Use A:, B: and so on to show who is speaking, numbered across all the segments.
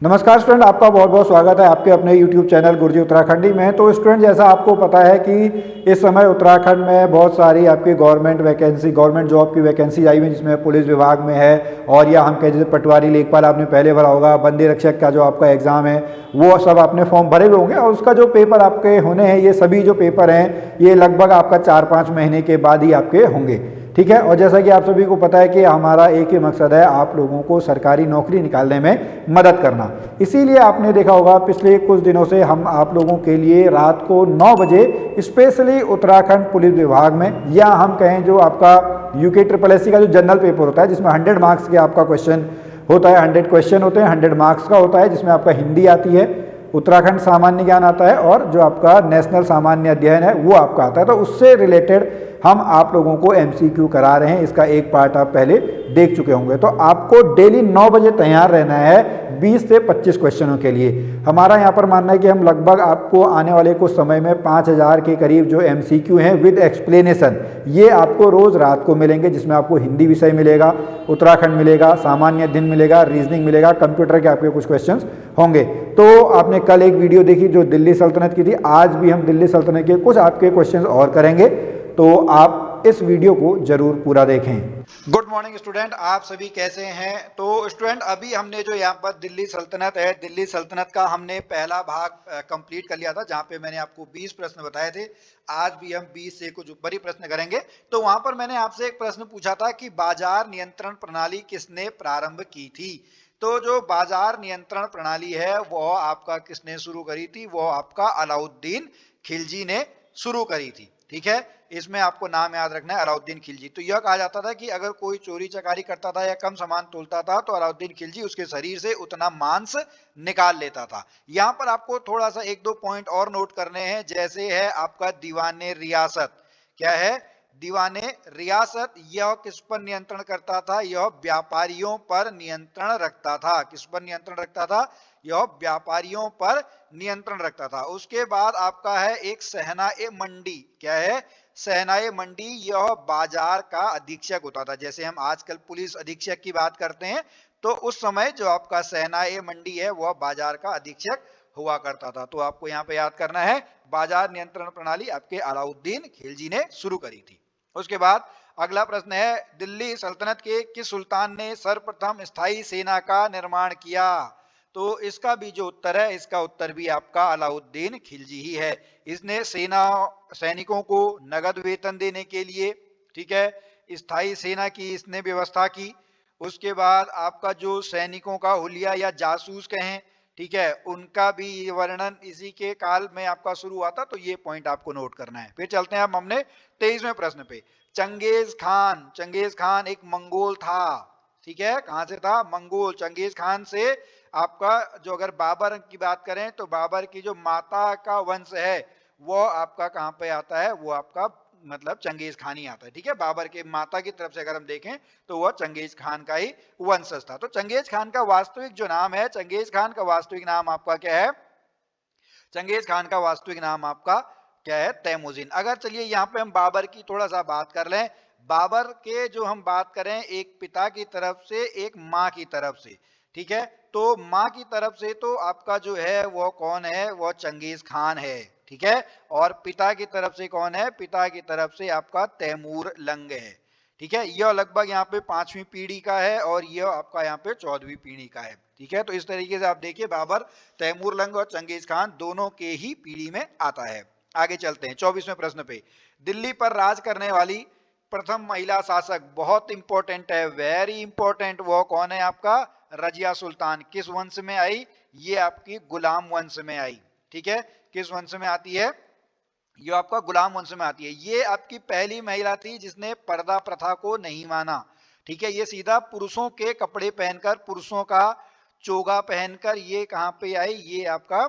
A: नमस्कार स्टूडेंट, आपका बहुत बहुत स्वागत है आपके अपने YouTube चैनल गुरुजी उत्तराखंडी में। तो स्टूडेंट, जैसा आपको पता है कि इस समय उत्तराखंड में बहुत सारी आपकी गवर्नमेंट जॉब की वैकेंसी आई हुई है, जिसमें पुलिस विभाग में है और या हम कह जैसे पटवारी लेखपाल आपने पहले भरा होगा, बंदी रक्षक का जो आपका एग्ज़ाम है वो सब आपने फॉर्म भरे हुए होंगे और उसका जो पेपर आपके होने हैं, ये सभी जो पेपर हैं ये लगभग आपका 4-5 महीने के बाद ही आपके होंगे। ठीक है। और जैसा कि आप सभी को पता है कि हमारा एक ही मकसद है, आप लोगों को सरकारी नौकरी निकालने में मदद करना। इसीलिए आपने देखा होगा पिछले कुछ दिनों से हम आप लोगों के लिए रात को 9 बजे स्पेशली उत्तराखंड पुलिस विभाग में, या हम कहें जो आपका UKSSC का जो जनरल पेपर होता है जिसमें 100 मार्क्स के आपका क्वेश्चन होता है, 100 क्वेश्चन होते हैं, 100 मार्क्स का होता है, जिसमें आपका हिंदी आती है, उत्तराखंड सामान्य ज्ञान आता है और जो आपका नेशनल सामान्य अध्ययन है वो आपका आता है। तो उससे रिलेटेड हम आप लोगों को MCQ करा रहे हैं। इसका एक पार्ट आप पहले देख चुके होंगे। तो आपको डेली 9 बजे तैयार रहना है 20 से 25 क्वेश्चनों के लिए। हमारा यहाँ पर मानना है कि हम लगभग आपको आने वाले कुछ समय में 5000 के करीब जो MCQ हैं विद एक्सप्लेनेशन, ये आपको रोज़ रात को मिलेंगे, जिसमें आपको हिंदी विषय मिलेगा, उत्तराखंड मिलेगा, सामान्य अध्ययन मिलेगा, रीजनिंग मिलेगा, कंप्यूटर के आपके कुछ क्वेश्चन होंगे। तो आपने कल एक वीडियो देखी जो दिल्ली सल्तनत की थी, आज भी हम दिल्ली सल्तनत के कुछ आपके क्वेश्चन और करेंगे, तो आप इस वीडियो को जरूर पूरा देखें। गुड मॉर्निंग स्टूडेंट, आप सभी कैसे हैं? तो स्टूडेंट, अभी हमने जो यहाँ पर दिल्ली सल्तनत है, दिल्ली सल्तनत का हमने पहला भाग कंप्लीट कर लिया था, जहाँ पे मैंने आपको 20 प्रश्न बताए थे। आज भी हम 20 से कुछ ऊपर ही प्रश्न करेंगे। तो वहां पर मैंने आपसे एक प्रश्न पूछा था कि बाजार नियंत्रण प्रणाली किसने प्रारंभ की थी। तो जो बाजार नियंत्रण प्रणाली है वो आपका किसने शुरू करी थी? वो आपका अलाउद्दीन खिलजी ने शुरू करी थी। ठीक है, इसमें आपको नाम याद रखना है, अलाउद्दीन खिलजी। तो यह कहा जाता था कि अगर कोई चोरी चकारी करता था या कम सामान तोलता था तो अलाउद्दीन खिलजी उसके शरीर से उतना मांस निकाल लेता था। यहाँ पर आपको थोड़ा सा एक दो पॉइंट और नोट करने हैं, जैसे है आपका दीवाने रियासत। क्या है? दीवाने रियासत। यह किस पर नियंत्रण करता था? यह व्यापारियों पर नियंत्रण रखता था। किस पर नियंत्रण रखता था? यह व्यापारियों पर नियंत्रण रखता था। उसके बाद आपका है एक सहनाए मंडी। क्या है? सहनाए मंडी। यह बाजार का अधीक्षक होता था। जैसे हम आजकल पुलिस अधीक्षक की बात करते हैं, तो उस समय जो आपका सहनाए मंडी है वह बाजार का अधीक्षक हुआ करता था। तो आपको यहाँ पे याद करना है, बाजार नियंत्रण प्रणाली आपके अलाउद्दीन खिलजी ने शुरू करी थी। उसके बाद अगला प्रश्न है, दिल्ली सल्तनत के किस सुल्तान ने सर्वप्रथम स्थायी सेना का निर्माण किया? तो इसका भी जो उत्तर है, इसका उत्तर भी आपका अलाउद्दीन खिलजी ही है। इसने सैनिकों को नगद वेतन देने के लिए, ठीक है, स्थायी सेना की इसने व्यवस्था की। उसके बाद आपका जो सैनिकों का हुलिया या जासूस कहें, ठीक है, उनका भी वर्णन इसी के काल में आपका शुरू हुआ था। तो ये पॉइंट आपको नोट करना है। फिर चलते हैं अब हमने 23वें प्रश्न पे। चंगेज खान एक मंगोल था। ठीक है, कहां से था? मंगोल। चंगेज खान से आपका जो अगर बाबर की बात करें तो बाबर की जो माता का वंश है वो आपका कहां पे आता है? वो आपका मतलब चंगेज खान ही आता है। ठीक है, बाबर के माता की तरफ से अगर हम देखें तो वह चंगेज खान का ही वंशज था। तो चंगेज खान का वास्तविक जो नाम है, चंगेज खान का वास्तविक नाम आपका क्या है? चंगेज खान का वास्तविक नाम आपका क्या है? तैमुजीन। अगर चलिए यहाँ पे हम बाबर की थोड़ा सा बात कर लें। बाबर के जो हम बात करें, एक पिता की तरफ से एक माँ की तरफ से, ठीक है, तो माँ की तरफ से तो आपका जो है वो कौन है? वो चंगेज खान है। ठीक है, और पिता की तरफ से कौन है? पिता की तरफ से आपका तैमूर लंग है। ठीक है, यह लगभग यहाँ पे 5वीं पीढ़ी का है और यह आपका यहाँ पे 14वीं पीढ़ी का है। ठीक है, तो इस तरीके से आप देखिए, बाबर तैमूर लंग और चंगेज खान दोनों के ही पीढ़ी में आता है। आगे चलते हैं 24वें प्रश्न पे। दिल्ली पर राज करने वाली प्रथम महिला शासक, बहुत इंपॉर्टेंट है, वेरी इंपॉर्टेंट, वो कौन है आपका? रजिया सुल्तान। किस वंश में आई? ये आपकी गुलाम वंश में आई। ठीक है, किस वंश में आती है? ये आपका गुलाम वंश में आती है। ये आपकी पहली महिला थी जिसने पर्दा प्रथा को नहीं माना। ठीक है, ये सीधा पुरुषों के कपड़े पहनकर, पुरुषों का चोगा पहनकर ये कहां पे आई? ये आपका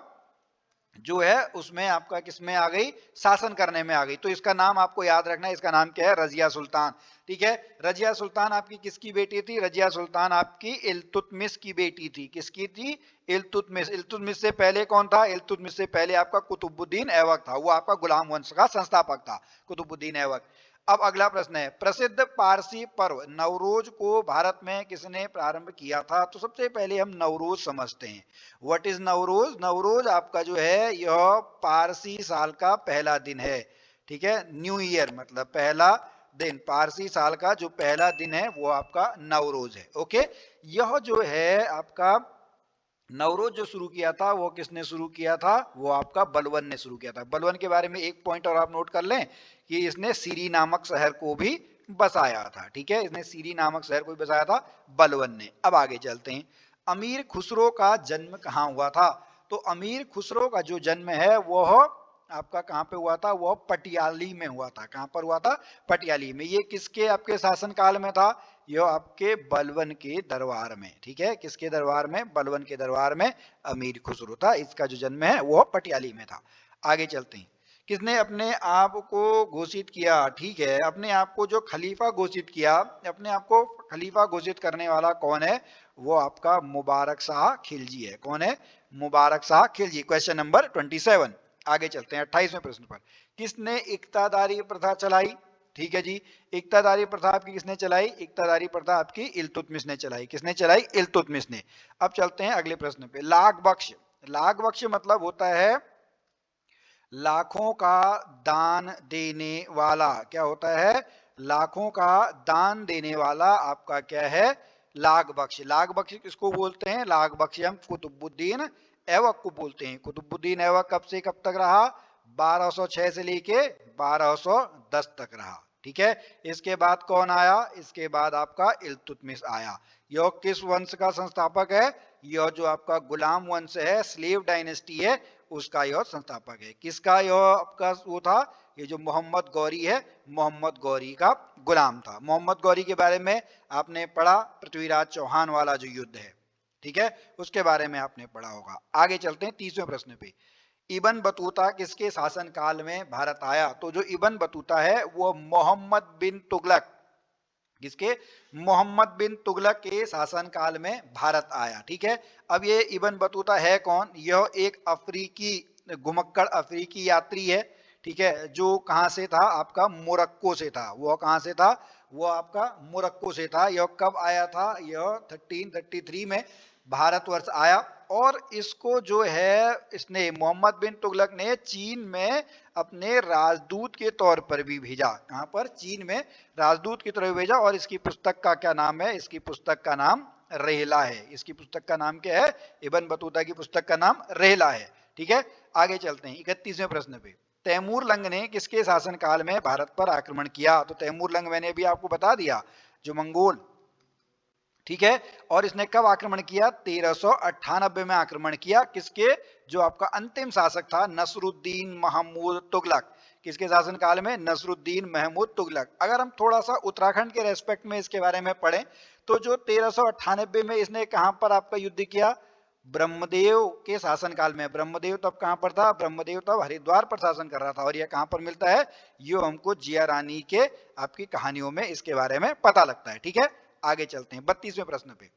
A: जो है उसमें आपका किसमें आ गई? शासन करने में आ गई। तो इसका नाम आपको याद रखना है, इसका नाम क्या है? रजिया सुल्तान। ठीक है, रजिया सुल्तान आपकी किसकी बेटी थी? रजिया सुल्तान आपकी इल्तुतमिश की बेटी थी। किसकी थी? इल्तुतमिश। इल्तुतमिश से पहले कौन था? इल्तुतमिश से पहले आपका कुतुबुद्दीन ऐबक था। वो आपका गुलाम वंश का संस्थापक था, कुतुबुद्दीन ऐबक।
B: अब अगला प्रश्न है, प्रसिद्ध पारसी पर्व नवरोज को भारत में किसने प्रारंभ किया था? तो सबसे पहले हम नवरोज समझते हैं। What is Navroz? नवरोज आपका जो है यह पारसी साल का पहला दिन है। ठीक है, न्यू ईयर मतलब पहला दिन, पारसी साल का जो पहला दिन है वो आपका नवरोज है। ओके, यह जो है आपका नवरोज जो शुरू किया था वो किसने शुरू किया था? वो आपका बलवन ने शुरू किया था। बलवन के बारे में एक पॉइंट और आप नोट कर लें कि इसने सीरी नामक शहर को भी बसाया था। ठीक है, इसने सीरी नामक शहर को भी बसाया था बलवन ने। अब आगे चलते हैं, अमीर खुसरो का जन्म कहाँ हुआ था? तो अमीर खुसरो का जो जन्म है वह आपका कहाँ पे हुआ था? वह पटियाली में हुआ था। कहाँ पर हुआ था? पटियाली में। ये किसके आपके शासन काल में था? यह आपके बलवन के दरबार में। ठीक है, किसके दरबार में? बलवन के दरबार में अमीर खुसरो था। इसका जो जन्म है वह पटियाली में था। आगे चलते हैं, किसने अपने आप को घोषित किया? ठीक है, अपने आप को जो खलीफा घोषित किया, अपने आप को खलीफा घोषित करने वाला कौन है? वो आपका मुबारक शाह खिलजी है। कौन है? मुबारक शाह खिलजी। Question number 27। आगे चलते हैं 28वें प्रश्न पर, किसने इक्तादारी प्रथा चलाई? ठीक है जी, इक्तादारी प्रथा आपकी किसने चलाई? इक्तादारी प्रथा आपकी इल्तुतमिश ने चलाई। किसने चलाई? इल्तुतमिश ने। अब चलते हैं अगले प्रश्न पे, लाख बख्श। लाख बख्श मतलब होता है लाखों का दान देने वाला। क्या होता है? लाखों का दान देने वाला आपका क्या है? लाख बख्श। लाख बख्श किसको बोलते हैं? लाख बख्श हम कुतुबुद्दीन ऐबक को बोलते हैं। कुतुबुद्दीन ऐबक कब से कब तक रहा? 1206 से लेके 1210 तक रहा। ठीक है, इसके बाद कौन आया? इसके बाद आपका इल्तुतमिश आया। यह किस वंश का संस्थापक है? यह जो आपका गुलाम वंश है, स्लेव डायनेस्टी है, उसका यह संस्थापक है। किसका यह आपका वो था? ये जो मोहम्मद गौरी है, मोहम्मद गौरी का गुलाम था। मोहम्मद गौरी के बारे में आपने पढ़ा, पृथ्वीराज चौहान वाला जो युद्ध है। ठीक है, उसके बारे में आपने पढ़ा होगा। आगे चलते हैं 30वें प्रश्न पे, इबन बतूता किसके शासन काल में भारत आया? तो जो इबन बतूता है वो मोहम्मद बिन तुगलक, किसके? मोहम्मद बिन तुगलक के शासन काल में भारत आया। ठीक है, अब ये इबन बतूता है कौन? यह एक अफ्रीकी घुमक्कड़ अफ्रीकी यात्री है। ठीक है, जो कहां से था? आपका मोरक्को से था। वो कहां से था? वो आपका मोरक्को से था। यह कब आया था? यह 1333 में भारतवर्ष आया। और इसको जो है इसने मोहम्मद बिन तुगलक ने चीन में अपने राजदूत के तौर पर भी भेजा। कहां पर? चीन में राजदूत की तरह भेजा। और इसकी पुस्तक का क्या नाम है? इसकी पुस्तक का नाम रेहला है। इसकी पुस्तक का नाम क्या है? इबन बतूता की पुस्तक का नाम रेहला है। ठीक है, आगे चलते हैं 31वें प्रश्न पे, तैमूर लंग ने किसके शासन काल में भारत पर आक्रमण किया? तो तैमूर लंग मैंने भी आपको बता दिया, जो मंगोल। ठीक है, और इसने कब आक्रमण किया? 1398 में आक्रमण किया। किसके? जो आपका अंतिम शासक था नसरुद्दीन महमूद तुगलक। किसके शासन काल में? नसरुद्दीन महमूद तुगलक। अगर हम थोड़ा सा उत्तराखंड के रेस्पेक्ट में इसके बारे में पढ़ें तो जो 1398 में इसने कहां पर आपका युद्ध किया? ब्रह्मदेव के शासन काल में। ब्रह्मदेव तब कहां पर था? ब्रह्मदेव तब हरिद्वार पर शासन कर रहा था। और यह कहां पर मिलता है? ये हमको जिया रानी के आपकी कहानियों में इसके बारे में पता लगता है। ठीक है, आगे चलते हैं 32वें प्रश्न पे,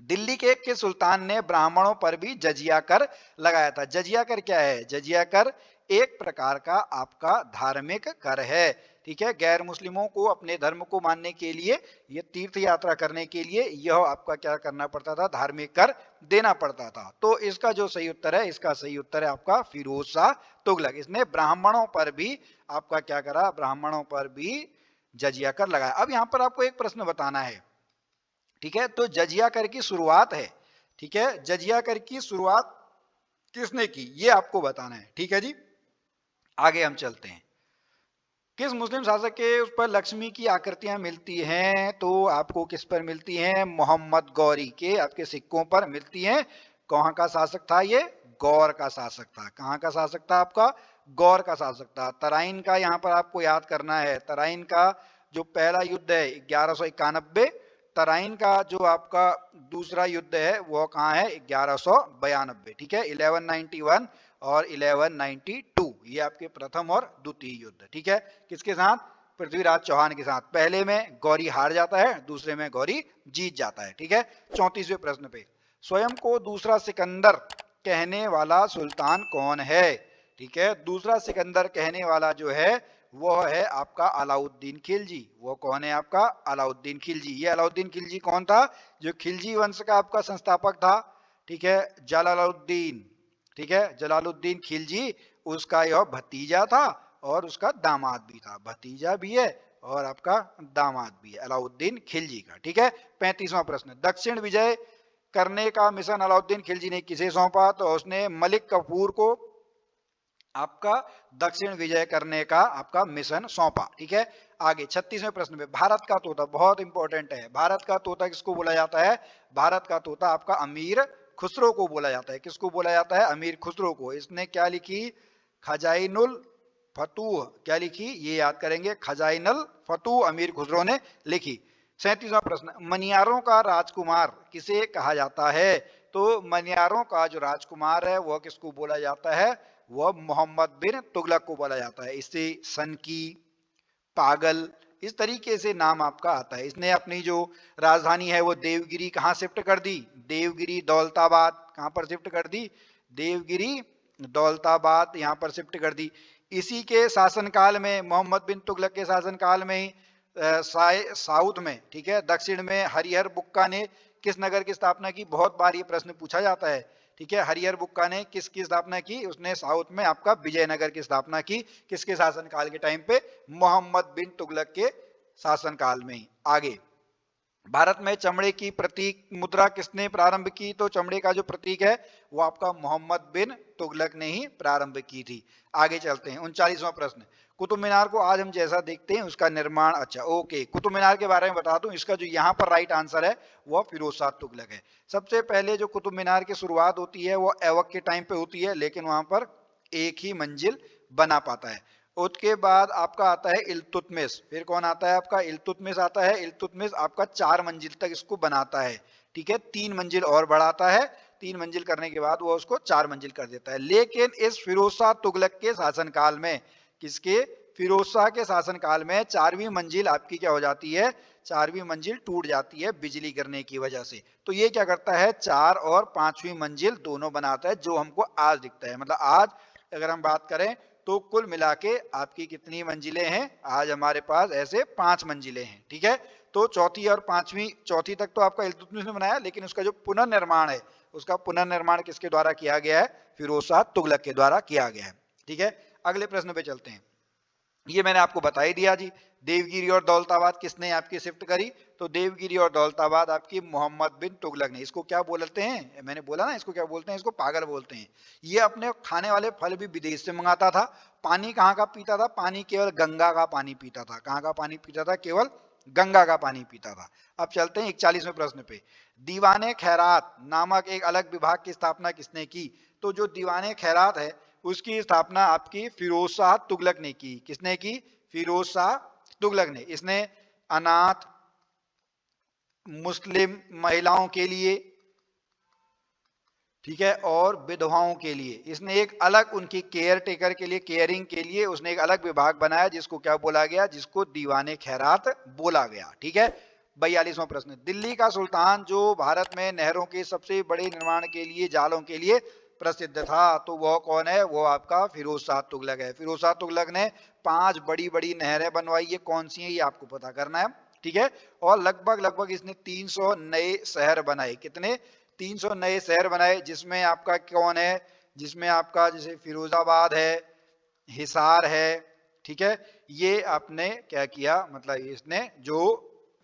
B: दिल्ली के सुल्तान ने ब्राह्मणों पर भी जजिया कर लगाया था। जजिया कर क्या है? जजिया कर एक प्रकार का आपका धार्मिक कर है। ठीक है, गैर मुस्लिमों को अपने धर्म को मानने के लिए, ये तीर्थ यात्रा करने के लिए यह आपका क्या करना पड़ता था? धार्मिक कर देना पड़ता था। तो इसका जो सही उत्तर है, इसका सही उत्तर है आपका फिरोज शाह तुगलक। इसने ब्राह्मणों पर भी आपका क्या करा? ब्राह्मणों पर भी जजिया कर लगाया। अब यहां पर आपको एक प्रश्न बताना है। ठीक है, तो जजिया कर की शुरुआत है, ठीक है, जजिया कर की शुरुआत किसने की ये आपको बताना है। ठीक है जी, आगे हम चलते हैं, किस मुस्लिम शासक के उस पर लक्ष्मी की आकृतियां मिलती हैं? तो आपको किस पर मिलती हैं? मोहम्मद गौरी के आपके सिक्कों पर मिलती हैं। कहां का शासक था ये? गौर का शासक था। कहां का शासक था आपका? गौर का शासक था। तराइन का यहां पर आपको याद करना है। तराइन का जो पहला युद्ध है 1191, तराइन का जो आपका दूसरा युद्ध है वो कहाँ है? 1192। ठीक है, 1191 और 1192 ये आपके प्रथम और द्वितीय युद्ध। ठीक है, किसके साथ? पृथ्वीराज चौहान के साथ। पहले में गौरी हार जाता है, दूसरे में गौरी जीत जाता है। ठीक है, 34वें प्रश्न पे, स्वयं को दूसरा सिकंदर कहने वाला सुल्तान कौन है? ठीक है, दूसरा सिकंदर कहने वाला जो है वह है आपका अलाउद्दीन खिलजी। वो कौन है आपका? अलाउद्दीन खिलजी। ये अलाउद्दीन खिलजी कौन था? जो खिलजी वंश का आपका संस्थापक था, ठीक है, जलालुद्दीन, ठीक है, जलालुद्दीन खिलजी, उसका यह भतीजा था और उसका दामाद भी था। भतीजा भी है और आपका दामाद भी है अलाउद्दीन खिलजी का, ठीक है। 35वां प्रश्न, दक्षिण विजय करने का मिशन अलाउद्दीन खिलजी ने किसे सौंपा? तो उसने मलिक कफूर को आपका दक्षिण विजय करने का आपका मिशन सौंपा, ठीक है। आगे 36वें प्रश्न में, भारत का तोता बहुत इंपॉर्टेंट है। भारत का तोता किसको बोला जाता है? भारत का तोता आपका अमीर खुसरो को बोला जाता है। किसको बोला जाता है? अमीर खुसरो को। इसने क्या लिखी? खजाइनुल फतूह। क्या लिखी? ये याद करेंगे, खजाइनुल फतूह अमीर खुसरो ने लिखी। 37वां प्रश्न, मनियारों का राजकुमार किसे कहा जाता है? तो मनियारों का जो राजकुमार है वह किसको बोला जाता है? वह मोहम्मद बिन तुगलक को बोला जाता है। इससे सनकी, पागल, इस तरीके से नाम आपका आता है। इसने अपनी जो राजधानी है वो देवगिरी कहाँ शिफ्ट कर दी? देवगिरी दौलताबाद। कहाँ पर शिफ्ट कर दी? देवगिरी दौलताबाद यहाँ पर शिफ्ट कर दी। इसी के शासनकाल में, मोहम्मद बिन तुगलक के शासनकाल में ही साउथ में, ठीक है, दक्षिण में हरिहर बुक्का ने किस नगर की स्थापना की? बहुत बार ये प्रश्न पूछा जाता है, ठीक है। हरिहर बुक्का ने किसकी स्थापना की? उसने साउथ में आपका विजयनगर की स्थापना की। किसके शासनकाल के टाइम पे? मोहम्मद बिन तुगलक के शासनकाल में ही। आगे, भारत में चमड़े की प्रतीक मुद्रा किसने प्रारंभ की? तो चमड़े का जो प्रतीक है वो आपका मोहम्मद बिन तुगलक ने ही प्रारंभ की थी। आगे चलते हैं, 39वां प्रश्न, कुतुब मीनार को आज हम जैसा देखते हैं उसका निर्माण, अच्छा ओके, कुतुब मीनार के बारे में बता दूं, इसका जो यहाँ पर राइट आंसर है वह फिरोज शाह तुगलक है। सबसे पहले जो कुतुब मीनार की शुरुआत होती है वो ऐबक के टाइम पे होती है, लेकिन वहां पर एक ही मंजिल बना पाता है। उसके बाद आपका आता है इल्तुतमिश। फिर कौन आता है आपका? इल्तुतमिश आता है। इल्तुतमिश आपका 4 मंजिल तक इसको बनाता है, ठीक है, 3 मंजिल और बढ़ाता है। 3 मंजिल करने के बाद वो उसको 4 मंजिल कर देता है। लेकिन इस फिरोज शाह तुगलक के शासनकाल में, किसके? फिरोज शाह के शासनकाल में 4वीं मंजिल आपकी क्या हो जाती है? 4वीं मंजिल टूट जाती है बिजली गिरने की वजह से। तो ये क्या करता है? 4 और 5वीं मंजिल दोनों बनाता है, जो हमको आज दिखता है। मतलब आज अगर हम बात करें तो कुल मिला के आपकी कितनी मंजिलें हैं? आज हमारे पास ऐसे 5 मंजिलें हैं, ठीक है। तो चौथी और पांचवी, चौथी तक तो आपका इल्तुतमिश ने बनाया, लेकिन उसका जो पुनर्निर्माण है, उसका पुनर्निर्माण किसके द्वारा किया गया है? फिरोज शाह तुगलक के द्वारा किया गया है, ठीक है। अगले प्रश्न पे चलते हैं। ये मैंने आपको बता ही दिया जी। देवगिरी और दौलताबाद किसने आपकी शिफ्ट करी? तो देवगिरी और दौलताबाद आपकी मोहम्मद बिन तुगलक ने। इसको क्या बोलते हैं? मैंने बोला ना, इसको क्या बोलते हैं? इसको पागल बोलते हैं। ये अपने खाने वाले फल भी विदेश से मंगाता था। पानी कहाँ का पीता था? पानी केवल गंगा का पानी पीता था। कहाँ का पानी पीता था? केवल गंगा का पानी पीता था। अब चलते हैं 41वें प्रश्न पे। दीवाने खैरात नामक एक अलग विभाग की स्थापना किसने की? तो जो दीवाने खैरात है उसकी स्थापना आपकी फिरोज शाह तुगलक ने की। किसने की? फिरोज शाह तुगलक ने। इसने अनाथ, मुस्लिम महिलाओं के लिए, ठीक है, और विधवाओं के लिए इसने एक अलग, उनकी केयर टेकर के लिए, केयरिंग के लिए उसने एक अलग विभाग बनाया, जिसको क्या बोला गया? जिसको दीवाने खैरात बोला गया, ठीक है। 42वां प्रश्न, दिल्ली का सुल्तान जो भारत में नहरों के सबसे बड़े निर्माण के लिए, जालों के लिए प्रसिद्ध था, तो वह कौन है? वो आपका फिरोज शाह तुगलक है। फिरोज शाह तुगलक ने 5 बड़ी बड़ी नहरें बनवाई। ये कौन सी है ये आपको पता करना है, ठीक है। और लगभग लगभग इसने 300 नए शहर बनाए। कितने? 300 नए शहर बनाए, जिसमें आपका कौन है? जिसमें आपका जैसे फिरोजाबाद है, हिसार है, ठीक है। ये आपने क्या किया? मतलब इसने जो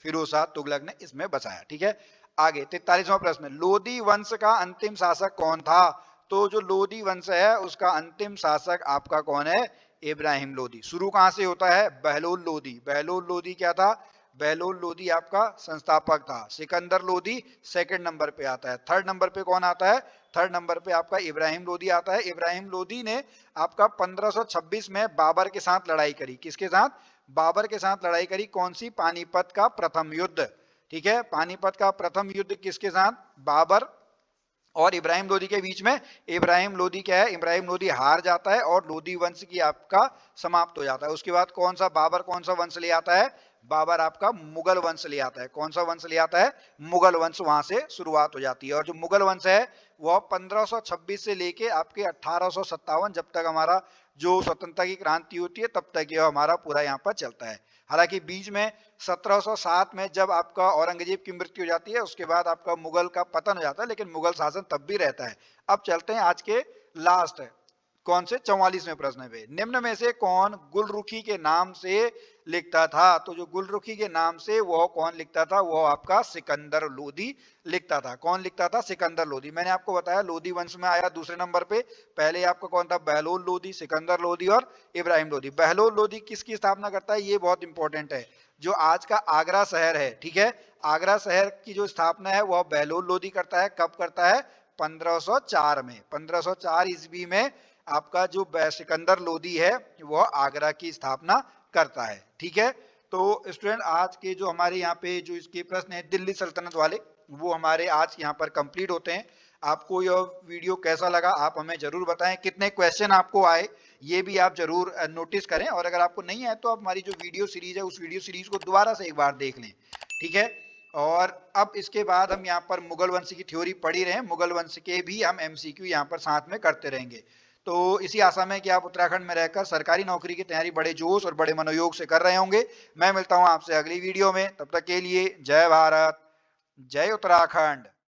B: फिरोज शाह तुगलक ने इसमें बसाया, ठीक है। आगे 43वां प्रश्न, लोदी वंश का अंतिम शासक कौन था? तो जो लोदी वंश है उसका अंतिम शासक आपका कौन है? इब्राहिम लोदी। शुरू कहां से होता है? बहलोल लोदी। बहलोल लोदी क्या था? बहलोल लोदी आपका संस्थापक था। सिकंदर लोदी सेकंड नंबर पे आता है। थर्ड नंबर पे कौन आता है? थर्ड नंबर पे आपका इब्राहिम लोदी आता है। इब्राहिम लोदी ने आपका 1526 में बाबर के साथ लड़ाई करी। किसके साथ? बाबर के साथ लड़ाई करी। कौन सी? पानीपत का प्रथम युद्ध, ठीक है। पानीपत का प्रथम युद्ध किसके साथ? बाबर और इब्राहिम लोदी के बीच में। इब्राहिम लोदी क्या है? इब्राहिम लोदी हार जाता है और लोदी वंश की आपका समाप्त हो जाता है। उसके बाद कौन सा? बाबर कौन सा वंश ले आता है? बाबर आपका मुगल वंश ले आता है। कौन सा वंश ले आता है? मुगल वंश। वहां से शुरुआत हो जाती है। और जो मुगल वंश है वह 1526 से लेके आपके 1857 जब तक हमारा जो स्वतंत्रता की क्रांति होती है तब तक यह हमारा पूरा यहाँ पर चलता है। हालांकि बीच में 1707 में जब आपका औरंगजेब की मृत्यु हो जाती है उसके बाद आपका मुगल का पतन हो जाता है, लेकिन मुगल शासन तब भी रहता है। अब चलते हैं आज के लास्ट कौन से 44वें प्रश्न पे। निम्न में से कौन गुलरुखी के नाम से लिखता था? तो जो गुलरुखी के नाम से वह कौन लिखता था? वह आपका सिकंदर लोदी लिखता था। कौन लिखता था? सिकंदर लोदी। मैंने आपको बताया लोदी वंश में आया दूसरे नंबर पे। पहले आपका कौन था? बहलोल लोदी, सिकंदर लोदी और इब्राहिम लोदी। बहलोल लोदी किसकी स्थापना करता है? ये बहुत इंपॉर्टेंट है। जो आज का आगरा शहर है, ठीक है, आगरा शहर की जो स्थापना है वह बहलोल लोदी करता है। कब करता है? 1504 में। 1504 ईस्वी में आपका जो सिकंदर लोदी है वह आगरा की स्थापना करता है। ठीक है, तो स्टूडेंट आज के जो हमारे यहाँ पे जो इसके प्रश्न है दिल्ली सल्तनत वाले, वो हमारे आज यहाँ पर कंप्लीट होते हैं। आपको यह वीडियो कैसा लगा आप हमें जरूर बताएं। कितने क्वेश्चन आपको आए ये भी आप जरूर नोटिस करें, और अगर आपको नहीं आए तो आप हमारी जो वीडियो सीरीज है उस वीडियो सीरीज को दोबारा से एक बार देख लें। ठीक है, और अब इसके बाद हम यहाँ पर मुगल वंश की थ्योरी पढ़ ही रहे हैं, मुगल वंश के भी हम एमसीक्यू यहाँ पर साथ में करते रहेंगे। तो इसी आशा में कि आप उत्तराखंड में रहकर सरकारी नौकरी की तैयारी बड़े जोश और बड़े मनोयोग से कर रहे होंगे। मैं मिलता हूं आपसे अगली वीडियो में, तब तक के लिए जय भारत, जय उत्तराखंड।